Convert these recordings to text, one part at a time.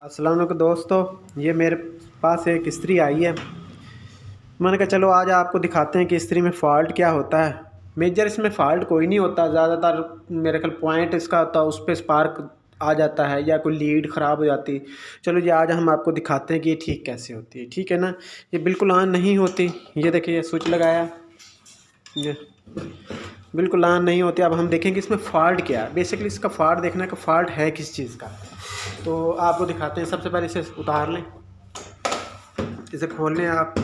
अस्सलाम वालेकुम दोस्तों, ये मेरे पास एक इस्त्री आई है। मैंने कहा चलो आज आपको दिखाते हैं कि इस्त्री में फ़ॉल्ट क्या होता है। मेजर इसमें फ़ॉल्ट कोई नहीं होता, ज़्यादातर मेरे ख्याल पॉइंट इसका होता है, उस पे स्पार्क आ जाता है या कोई लीड ख़राब हो जाती। चलो ये आज हम आपको दिखाते हैं कि ये ठीक कैसे होती है, ठीक है ना। ये बिल्कुल ऑन नहीं होती, ये देखिए स्विच लगाया, ये बिल्कुल ऑन नहीं होती। अब हम देखेंगे इसमें फ़ॉल्ट क्या है। बेसिकली इसका फ़ॉल्ट देखना है कि फ़ॉल्ट है किस चीज़ का। तो आपको दिखाते हैं। सबसे पहले इसे उतार लें, इसे खोल लें आप।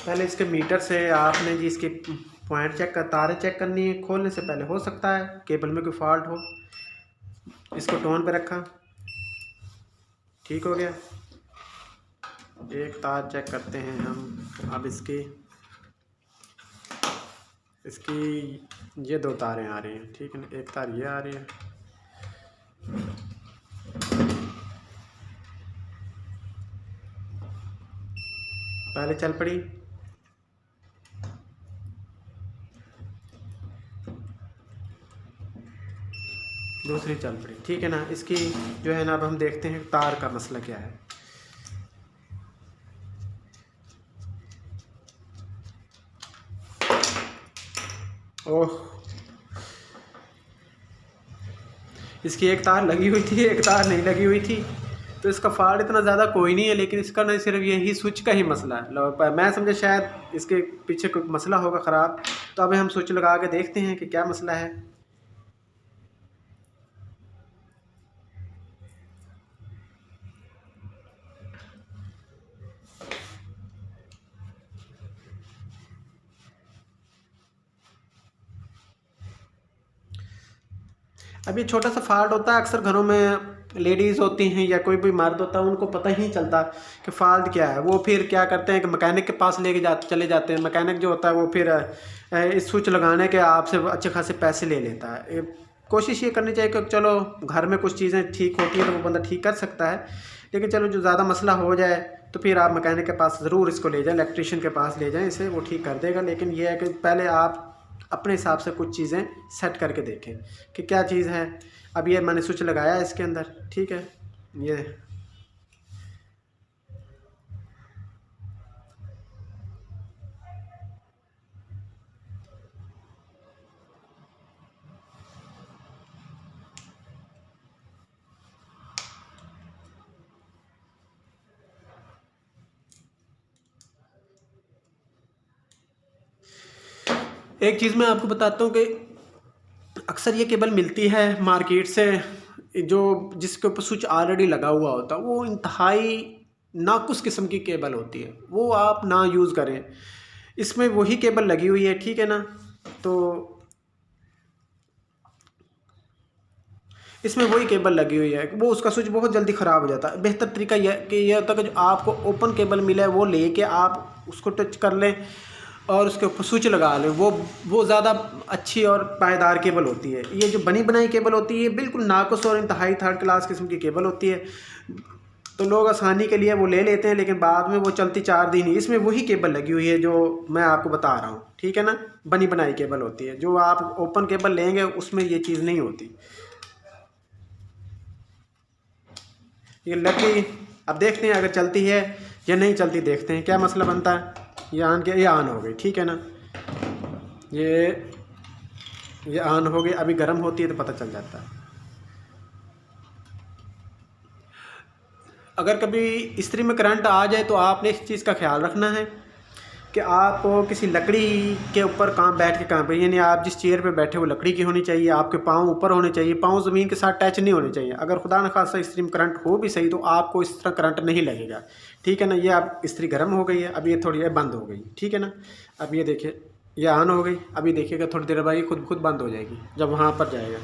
पहले इसके मीटर से आपने जी इसके पॉइंट चेक कर, तारें चेक करनी है। खोलने से पहले हो सकता है केबल में कोई फॉल्ट हो। इसको टोन पे रखा, ठीक हो गया। एक तार चेक करते हैं हम। अब इसकी इसकी ये दो तारें आ रही हैं, ठीक है ना। एक तार ये आ रही है, पहले चल पड़ी। दूसरी चल पड़ी, ठीक है ना। इसकी जो है ना, अब हम देखते हैं तार का मसला क्या है। ओह, इसकी एक तार लगी हुई थी, एक तार नहीं लगी हुई थी। तो इसका फॉल्ट इतना ज़्यादा कोई नहीं है, लेकिन इसका ना सिर्फ यही स्विच का ही मसला है। मैं समझा शायद इसके पीछे कोई मसला होगा ख़राब। तो अभी हम स्विच लगा के देखते हैं कि क्या मसला है। अभी छोटा सा फॉल्ट होता है, अक्सर घरों में लेडीज़ होती हैं या कोई भी मर्द होता है, उनको पता ही नहीं चलता कि फ़ॉल्ट क्या है। वो फिर क्या करते हैं कि मैकेनिक के पास लेके चले जाते हैं। मैकेनिक जो होता है वो फिर इस स्विच लगाने के आपसे अच्छे खासे पैसे ले लेता है। कोशिश ये करनी चाहिए कि चलो घर में कुछ चीज़ें ठीक होती हैं तो वो बंदा ठीक कर सकता है, लेकिन चलो जो ज़्यादा मसला हो जाए तो फिर आप मैकेनिक के पास ज़रूर इसको ले जाएं, इलेक्ट्रीशियन के पास ले जाएं, इसे वो ठीक कर देगा। लेकिन ये है कि पहले आप अपने हिसाब से कुछ चीज़ें सेट करके देखें कि क्या चीज़ है। अब ये मैंने स्विच लगाया है इसके अंदर, ठीक है। ये एक चीज़ मैं आपको बताता हूँ कि अक्सर ये केबल मिलती है मार्केट से, जो जिसके ऊपर स्विच ऑलरेडी लगा हुआ होता है, वो इंतहाई नाकुस किस्म की केबल होती है, वो आप ना यूज़ करें। इसमें वही केबल लगी हुई है, ठीक है ना। तो इसमें वही केबल लगी हुई है, वो उसका स्विच बहुत जल्दी ख़राब हो जाता है। बेहतर तरीका यह कि यह होता है कि जो आपको ओपन केबल मिला है वो लेके आप उसको टच कर लें और उसके ऊपर स्विच लगा लें। वो ज़्यादा अच्छी और पायदार केबल होती है। ये जो बनी बनाई केबल होती है बिल्कुल नाकुस और इंतहाई थर्ड क्लास किस्म की केबल होती है। तो लोग आसानी के लिए वो ले लेते हैं, लेकिन बाद में वो चलती 4 दिन ही। इसमें वही केबल लगी हुई है जो मैं आपको बता रहा हूँ, ठीक है ना। बनी बनाई केबल होती है, जो आप ओपन केबल लेंगे उसमें ये चीज़ नहीं होती। ये लगी, अब देखते हैं अगर चलती है या नहीं चलती, देखते हैं क्या मसला बनता है। ये ऑन हो गई, ठीक है ना। ये ये ऑन हो गई, अभी गर्म होती है तो पता चल जाता है। अगर कभी इस्त्री में करंट आ जाए तो आपने इस चीज़ का ख्याल रखना है कि आप किसी लकड़ी के ऊपर काम बैठ के काम करें, यानी आप जिस चेयर पे बैठे वो लकड़ी की होनी चाहिए, आपके पाँव ऊपर होने चाहिए, पाँव ज़मीन के साथ टच नहीं होने चाहिए। अगर खुदा न खास्ता इस्त्री में करंट हो भी सही तो आपको इस तरह करंट नहीं लगेगा, ठीक है ना। ये अब इस्त्री गर्म हो गई है, अब ये थोड़ी देर बंद हो गई, ठीक है ना। अब ये देखिए ये ऑन हो गई, अभी देखिएगा थोड़ी देर बाद ये खुद बंद हो जाएगी जब वहाँ पर जाएगा।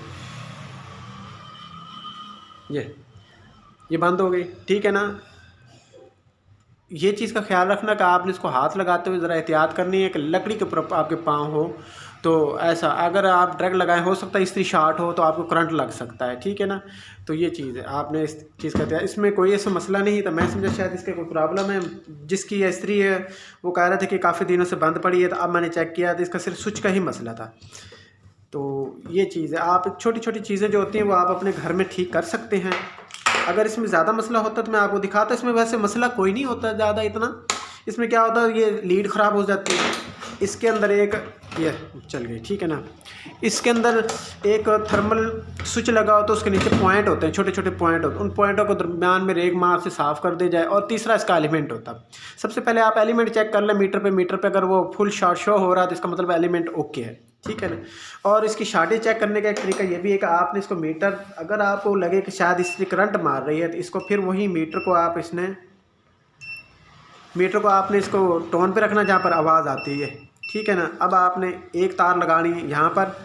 ये बंद हो गई, ठीक है ना। ये चीज़ का ख्याल रखना कि आपने इसको हाथ लगाते हुए ज़रा एहतियात करनी है कि लकड़ी के ऊपर आपके पाँव हो, तो ऐसा अगर आप डायरेक्ट लगाएं, हो सकता है इस्त्री शॉर्ट हो तो आपको करंट लग सकता है, ठीक है ना। तो ये चीज़ है, आपने इस चीज़ का, इसमें कोई ऐसा मसला नहीं था, मैं समझा शायद इसका कोई प्रॉब्लम है। जिसकी ये इस्त्री है वो कह रहे थे कि काफ़ी दिनों से बंद पड़ी है, तो अब मैंने चेक किया तो इसका सिर्फ स्विच का ही मसला था। तो ये चीज़ है, आप छोटी छोटी चीज़ें जो होती हैं वो आप अपने घर में ठीक कर सकते हैं। अगर इसमें ज़्यादा मसला होता तो मैं आपको दिखाता। इसमें वैसे मसला कोई नहीं होता ज़्यादा इतना। इसमें क्या होता है, ये लीड ख़राब हो जाती है। इसके अंदर एक ये चल गई, ठीक है ना। इसके अंदर एक थर्मल स्विच लगा हो तो उसके नीचे पॉइंट होते हैं, छोटे छोटे पॉइंट होते हैं। उन पॉइंटों को दरमियान में रेग मार से साफ़ कर दे जाए। और तीसरा इसका एलिमेंट होता है। सबसे पहले आप एलिमेंट चेक कर लें मीटर पे अगर वो फुल शॉट शो हो रहा है तो इसका मतलब एलिमेंट ओके है, ठीक है ना। और इसकी शॉर्टेज चेक करने का एक तरीका ये भी है कि आपने इसको मीटर, अगर आपको लगे कि शायद इससे करंट मार रही है तो इसको फिर वही मीटर को आपने इसको टोन पे रखना जहाँ पर आवाज़ आती है, ठीक है ना। अब आपने एक तार लगानी यहाँ पर,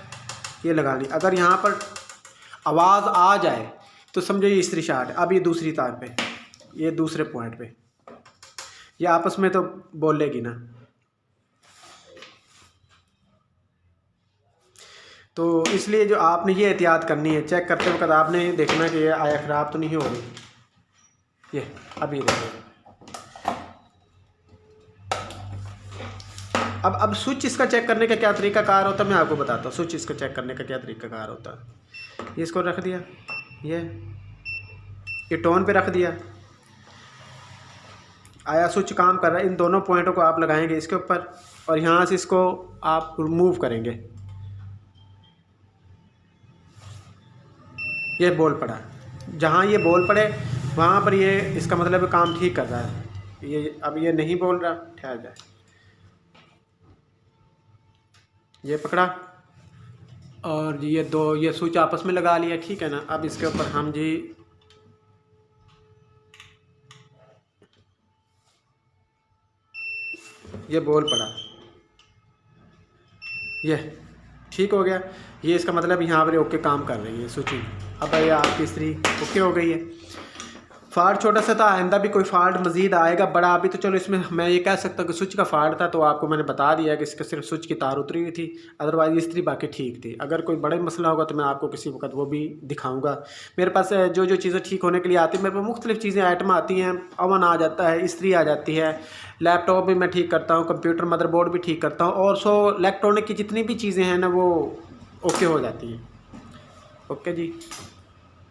ये लगानी, अगर यहाँ पर आवाज़ आ जाए तो समझो ये इस्त्री शॉर्ट है। अब ये दूसरी तार पे, ये दूसरे पॉइंट पे, ये आपस में तो बोलेगी ना। तो इसलिए जो आपने ये एहतियात करनी है, चेक करते वक्त आपने देखना कि ये आया ख़राब तो नहीं हो रही। ये अभी देखो, अब स्विच इसका चेक करने का क्या तरीका कार होता है मैं आपको बताता हूँ। स्विच इसका चेक करने का क्या तरीका कार होता है। ये इसको रख दिया, ये टोन पे रख दिया, आया स्विच काम कर रहा है। इन दोनों पॉइंटों को आप लगाएंगे इसके ऊपर और यहाँ से इसको आप रिमूव करेंगे। ये बॉल पड़ा, जहाँ ये बॉल पड़े वहाँ पर ये इसका मतलब काम ठीक कर रहा है। ये अब ये नहीं बोल रहा, ठहर जाए, ये पकड़ा और ये दो ये स्विच आपस में लगा लिया, ठीक है ना। अब इसके ऊपर हम जी ये बॉल पड़ा, ये ठीक हो गया। ये इसका मतलब यहाँ पर ओके काम कर रही है स्विचिंग। अब ये आपकी इस्त्री ओके हो गई है। फ़ॉल्ट छोटा सा था, आइंदा भी कोई फ़ॉल्ट मज़ीद आएगा बड़ा। अभी तो चलो इसमें मैं ये कह सकता हूँ कि स्विच का फ़ॉल्ट था, तो आपको मैंने बता दिया कि इसका सिर्फ स्विच की तार उतरी हुई थी, अदरवाइज़ इस्त्री बाकी ठीक थी। अगर कोई बड़ा मसला होगा तो मैं आपको किसी वक्त वो भी दिखाऊंगा। मेरे पास जो जो चीज़ें ठीक होने के लिए आती हैं, मेरे पास मुख्तलिफ़ चीज़ें आइटम आती हैं। ओवन आ जाता है, इस्त्री आ जाती है, लैपटॉप भी मैं ठीक करता हूँ, कंप्यूटर मदरबोर्ड भी ठीक करता हूँ, और इलेक्ट्रॉनिक की जितनी भी चीज़ें हैं ना वो ओके हो जाती हैं। ओके जी।